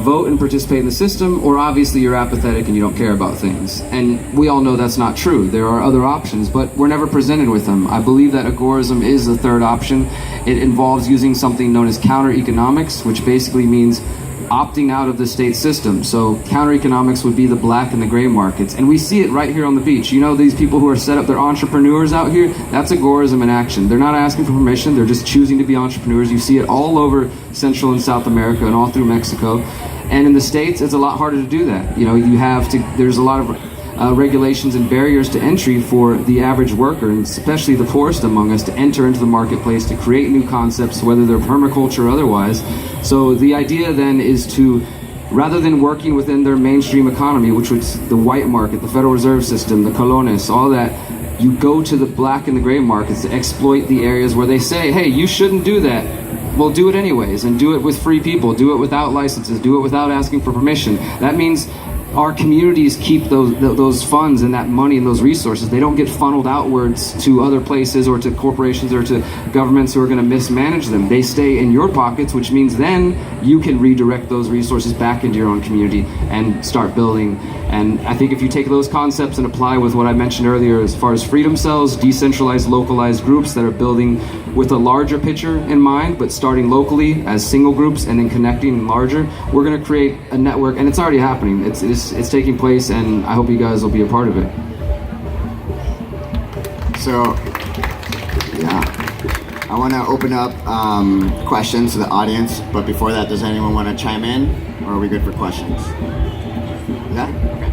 vote and participate in the system, or obviously you're apathetic and you don't care about things. And we all know that's not true. There are other options, but we're never presented with them. I believe that agorism is the third option. It involves using something known as counter-economics, which basically means opting out of the state system. So counter-economics would be the black and the gray markets. And we see it right here on the beach. You know, these people who are set up, they're entrepreneurs out here, that's agorism in action. They're not asking for permission, they're just choosing to be entrepreneurs. You see it all over Central and South America and all through Mexico. And in the States, it's a lot harder to do that. You know, there's a lot of regulations and barriers to entry for the average worker, and especially the poorest among us, to enter into the marketplace, to create new concepts, whether they're permaculture or otherwise. So the idea then is to, rather than working within their mainstream economy, which was the white market, the Federal Reserve System, the colones, all that, you go to the black and the gray markets to exploit the areas where they say, hey, you shouldn't do that. Well, do it anyways, and do it with free people, do it without licenses, do it without asking for permission. That means our communities keep those funds and that money and those resources. They don't get funneled outwards to other places or to corporations or to governments who are going to mismanage them. They stay in your pockets, which means then you can redirect those resources back into your own community and start building. And I think if you take those concepts and apply with what I mentioned earlier as far as freedom cells, decentralized, localized groups that are building with a larger picture in mind, but starting locally as single groups and then connecting larger, we're going to create a network, and it's already happening. It's taking place, and I hope you guys will be a part of it. So, yeah, I want to open up questions to the audience, but before that, does anyone want to chime in, or are we good for questions? Yeah? Okay.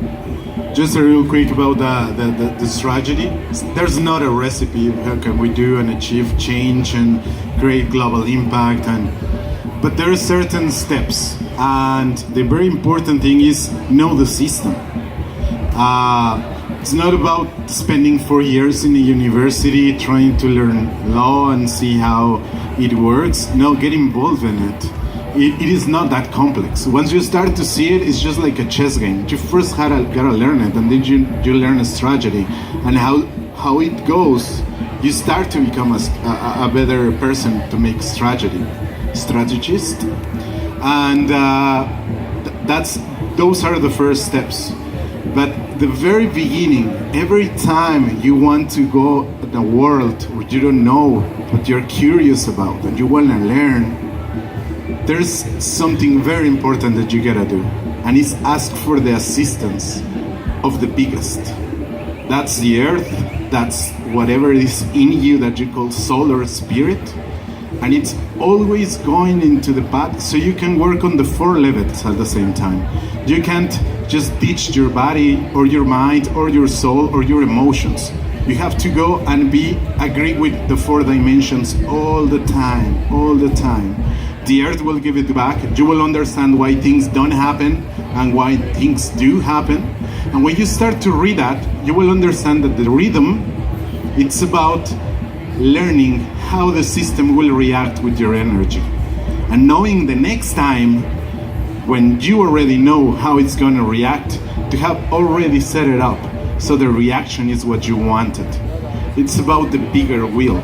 Just a real quick about the strategy. There's not a recipe. How can we do and achieve change and create global impact? But there are certain steps, and the very important thing is know the system. It's not about spending 4 years in a university trying to learn law and see how it works. No, get involved in it. It is not that complex. Once you start to see it, it's just like a chess game. You first gotta learn it, and then you learn a strategy. And how it goes, you start to become a better person to make strategist. And those are the first steps. But the very beginning, every time you want to go in a world where you don't know, but you're curious about, and you want to learn, there's something very important that you gotta do, and it's ask for the assistance of the biggest. That's the earth, that's whatever is in you that you call soul or spirit, and it's always going into the path, so you can work on the 4 levels at the same time. You can't just teach your body or your mind or your soul or your emotions. You have to go and agree with the 4 dimensions all the time. The earth will give it back. You will understand why things don't happen and why things do happen. And when you start to read that, you will understand that the rhythm, it's about learning how the system will react with your energy. And knowing the next time, when you already know how it's going to react, to have already set it up so the reaction is what you wanted. It's about the bigger wheel.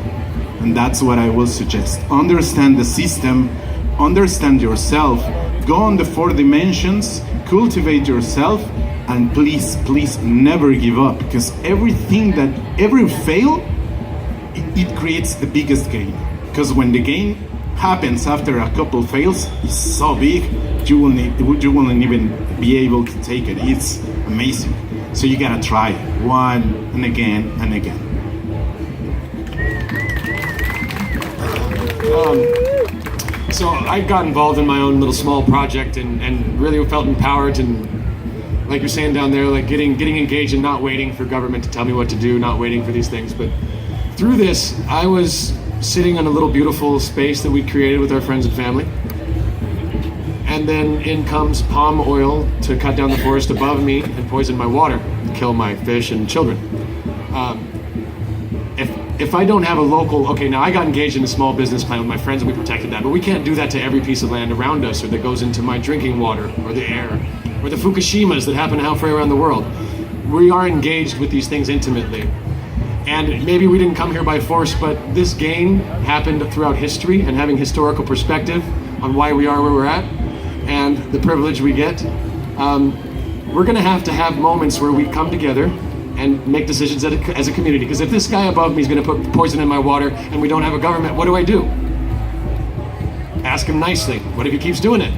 And that's what I will suggest. Understand the system, understand yourself, go on the 4 dimensions, cultivate yourself, and please never give up, because every fail, it creates the biggest gain. Because when the gain happens after a couple fails, it's so big, you won't even be able to take it. It's amazing. So you gotta try one and again and again. So I got involved in my own little small project and really felt empowered, and like you're saying down there, like getting engaged and not waiting for government to tell me what to do, not waiting for these things. But through this, I was sitting in a little beautiful space that we created with our friends and family. And then in comes palm oil to cut down the forest above me and poison my water, kill my fish and children. If I don't have a local, okay, now I got engaged in a small business plan with my friends and we protected that, but we can't do that to every piece of land around us or that goes into my drinking water or the air or the Fukushimas that happen halfway around the world. We are engaged with these things intimately. And maybe we didn't come here by force, but this gain happened throughout history and having historical perspective on why we are where we're at. and the privilege we get, we're going to have moments where we come together and make decisions as a community. Because if this guy above me is going to put poison in my water and we don't have a government, what do? Ask him nicely. What if he keeps doing it?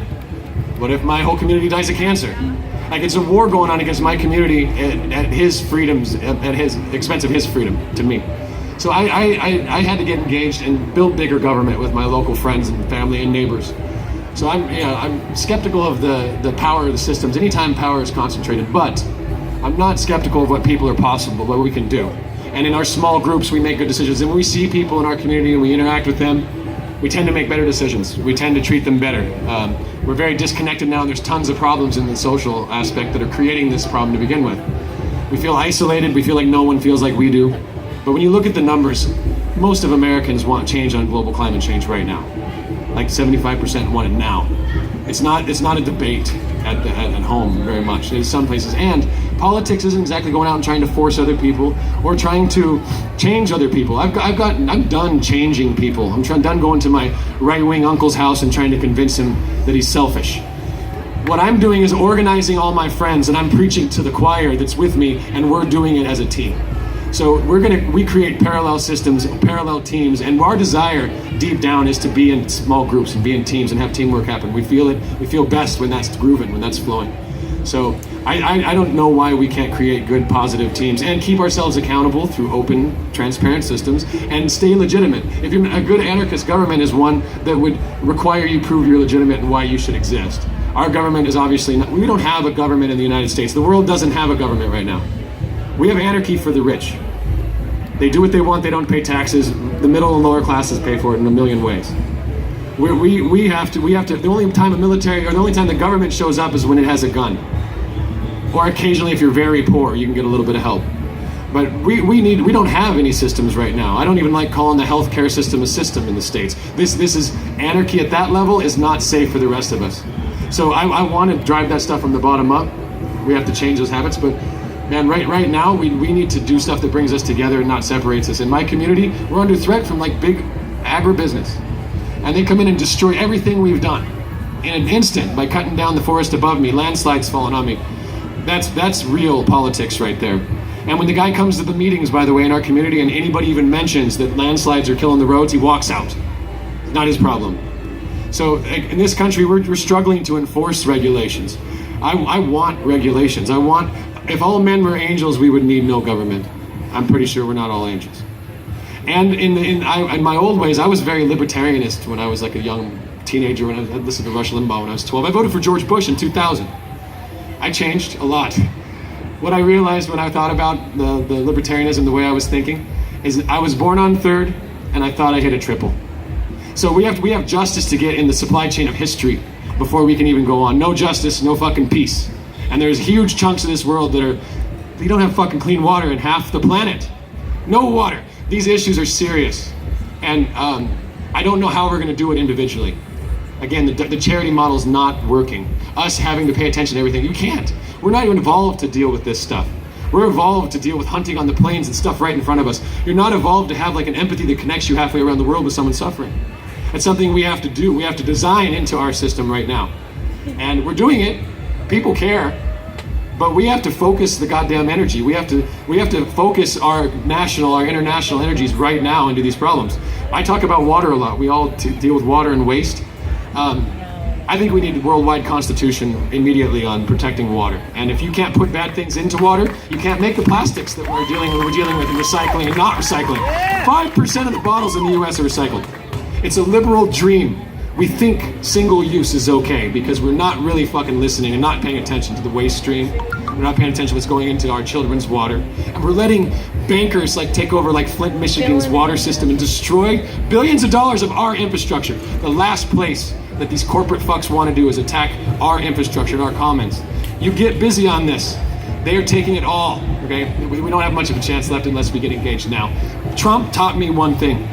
What if my whole community dies of cancer? Like, it's a war going on against my community at his freedoms, at his expense of his freedom to me. So I had to get engaged and build bigger government with my local friends and family and neighbors. So I'm skeptical of the power of the systems anytime power is concentrated, but I'm not skeptical of what people are possible, what we can do. And in our small groups, we make good decisions. And when we see people in our community and we interact with them, we tend to make better decisions. We tend to treat them better. We're very disconnected now, and there's tons of problems in the social aspect that are creating this problem to begin with. We feel isolated. We feel like no one feels like we do. But when you look at the numbers, most of Americans want change on global climate change right now. Like 75% want it now. It's not a debate at home very much. In some places, and politics isn't exactly going out and trying to force other people or trying to change other people. I'm done changing people. I'm done going to my right-wing uncle's house and trying to convince him that he's selfish. What I'm doing is organizing all my friends, and I'm preaching to the choir that's with me, and we're doing it as a team. So we create parallel systems, parallel teams, and our desire deep down is to be in small groups and be in teams and have teamwork happen. We feel it. We feel best when that's grooving, when that's flowing. So I don't know why we can't create good, positive teams and keep ourselves accountable through open, transparent systems and stay legitimate. If you're a good anarchist government is one that would require you prove you're legitimate and why you should exist. Our government is obviously not. We don't have a government in the United States. The world doesn't have a government right now. We have anarchy for the rich. They do what they want. They don't pay taxes. The middle and lower classes pay for it in a million ways. We have to. The only time the only time the government shows up is when it has a gun, or occasionally if you're very poor, you can get a little bit of help. But we don't have any systems right now. I don't even like calling the healthcare system a system in the States. This is anarchy at that level is not safe for the rest of us. So I want to drive that stuff from the bottom up. We have to change those habits, but. Man, right now, we need to do stuff that brings us together and not separates us. In my community, we're under threat from like big agribusiness. And they come in and destroy everything we've done in an instant by cutting down the forest above me, landslides falling on me. That's real politics right there. And when the guy comes to the meetings, by the way, in our community, and anybody even mentions that landslides are killing the roads, he walks out. It's not his problem. So in this country, we're struggling to enforce regulations. I want regulations. If all men were angels, we would need no government. I'm pretty sure we're not all angels. And in my old ways, I was very libertarianist when I was like a young teenager, when I listened to Rush Limbaugh when I was 12. I voted for George Bush in 2000. I changed a lot. What I realized when I thought about the libertarianism, the way I was thinking, is I was born on third, and I thought I hit a triple. So we have justice to get in the supply chain of history before we can even go on. No justice, no fucking peace. And there's huge chunks of this world they don't have fucking clean water in half the planet. No water. These issues are serious. And I don't know how we're gonna do it individually. Again, the charity model is not working. Us having to pay attention to everything, you can't. We're not even evolved to deal with this stuff. We're evolved to deal with hunting on the plains and stuff right in front of us. You're not evolved to have like an empathy that connects you halfway around the world with someone suffering. It's something we have to do. We have to design into our system right now. And we're doing it. People care, but we have to focus the goddamn energy. We have to focus our international energies right now into these problems. I talk about water a lot. We all deal with water and waste. I think we need a worldwide constitution immediately on protecting water. And if you can't put bad things into water, you can't make the plastics that we're dealing with in recycling and not recycling. 5% of the bottles in the US are recycled. It's a liberal dream. We think single use is okay because we're not really fucking listening and not paying attention to the waste stream. We're not paying attention to what's going into our children's water. And we're letting bankers take over Flint, Michigan's water system and destroy billions of dollars of our infrastructure. The last place that these corporate fucks want to do is attack our infrastructure and our commons. You get busy on this. They are taking it all, okay? We don't have much of a chance left unless we get engaged now. Trump taught me one thing.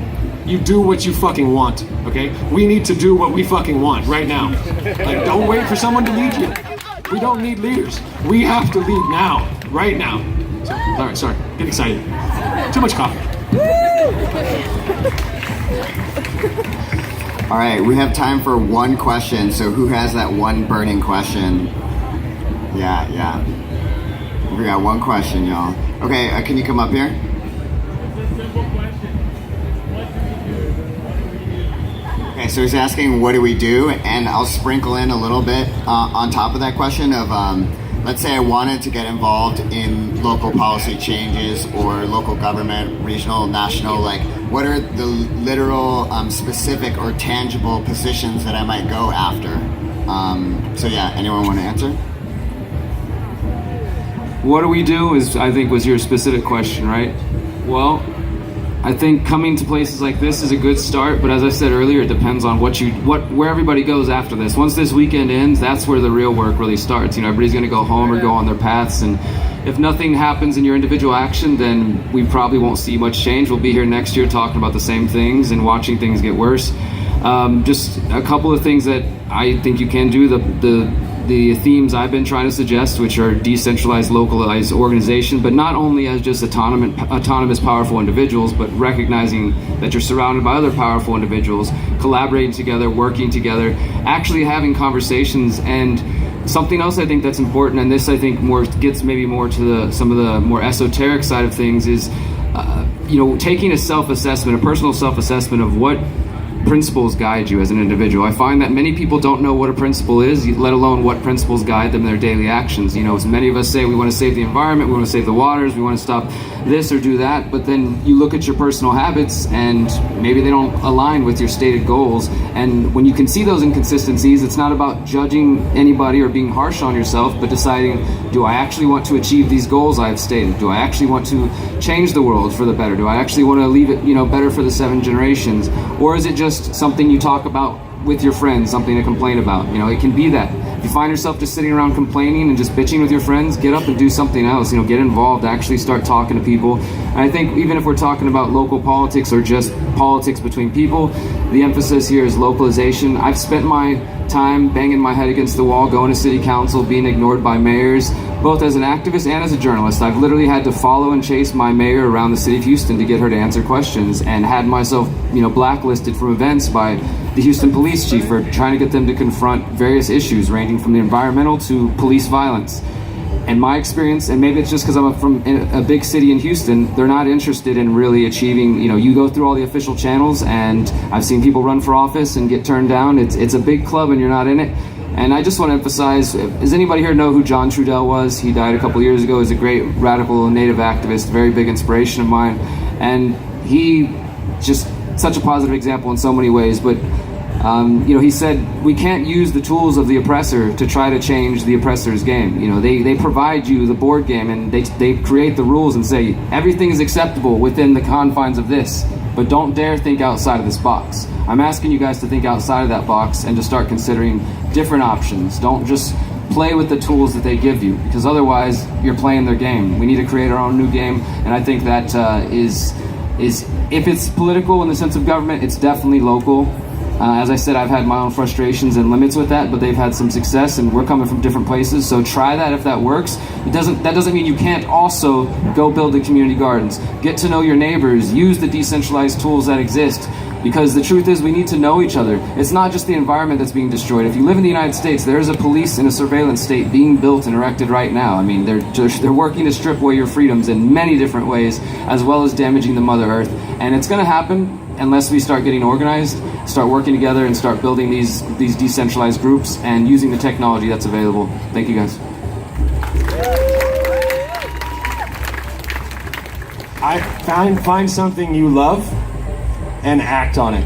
You do what you fucking want, okay? We need to do what we fucking want right now. Don't wait for someone to lead you. We don't need leaders. We have to lead now, right now. So, all right, sorry, get excited. Too much coffee. All right, we have time for one question. So who has that one burning question? Yeah. We got one question, y'all. Okay, can you come up here? Okay, so he's asking, what do we do? And I'll sprinkle in a little bit on top of that question of, let's say I wanted to get involved in local policy changes or local government, regional, national, like what are the literal, specific or tangible positions that I might go after? So yeah, anyone want to answer? What do we do is, I think, was your specific question, right? Well, I think coming to places like this is a good start, but as I said earlier, it depends on where everybody goes after this. Once this weekend ends, that's where the real work really starts. Everybody's going to go home or go on their paths, and if nothing happens in your individual action, then we probably won't see much change. We'll be here next year talking about the same things and watching things get worse. Just a couple of things that I think you can do. The themes I've been trying to suggest, which are decentralized, localized organization, but not only as just autonomous, powerful individuals, but recognizing that you're surrounded by other powerful individuals, collaborating together, working together, actually having conversations. And something else I think that's important, and this I think gets maybe more to some of the more esoteric side of things, is taking a self-assessment, a personal self-assessment of what principles guide you as an individual. I find that many people don't know what a principle is, let alone what principles guide them in their daily actions. As many of us say we want to save the environment, we want to save the waters, we want to stop this or do that, but then you look at your personal habits and maybe they don't align with your stated goals. And when you can see those inconsistencies, it's not about judging anybody or being harsh on yourself, but deciding, do I actually want to achieve these goals I've stated? Do I actually want to change the world for the better? Do I actually want to leave it, better for the 7 generations? Or is it just something you talk about with your friends, something to complain about? It can be that. If you find yourself just sitting around complaining and just bitching with your friends, get up and do something else. Get involved, actually start talking to people. And I think even if we're talking about local politics or just politics between people, the emphasis here is localization. I've spent my time banging my head against the wall, going to city council, being ignored by mayors, both as an activist and as a journalist. I've literally had to follow and chase my mayor around the city of Houston to get her to answer questions, and had myself, blacklisted from events by the Houston police chief for trying to get them to confront various issues ranging from the environmental to police violence. And my experience, and maybe it's just because I'm from a big city in Houston, they're not interested in really achieving, you go through all the official channels, and I've seen people run for office and get turned down. It's a big club and you're not in it. And I just want to emphasize, does anybody here know who John Trudell was? He died a couple years ago. He's a great radical native activist, very big inspiration of mine. And he just such a positive example in so many ways, but he said we can't use the tools of the oppressor to try to change the oppressor's game. They provide you the board game, and they create the rules and say everything is acceptable within the confines of this, but don't dare think outside of this box. I'm asking you guys to think outside of that box and to start considering different options. Don't just play with the tools that they give you, because otherwise you're playing their game. We need to create our own new game, and I think that is if it's political in the sense of government, it's definitely local. As I said, I've had my own frustrations and limits with that, but they've had some success, and we're coming from different places. So try that if that works. That doesn't mean you can't also go build the community gardens. Get to know your neighbors. Use the decentralized tools that exist. Because the truth is, we need to know each other. It's not just the environment that's being destroyed. If you live in the United States, there is a police and a surveillance state being built and erected right now. I mean, they're working to strip away your freedoms in many different ways, as well as damaging the Mother Earth. And it's going to happen unless we start getting organized, start working together, and start building these decentralized groups and using the technology that's available. Thank you, guys. Find something you love and act on it.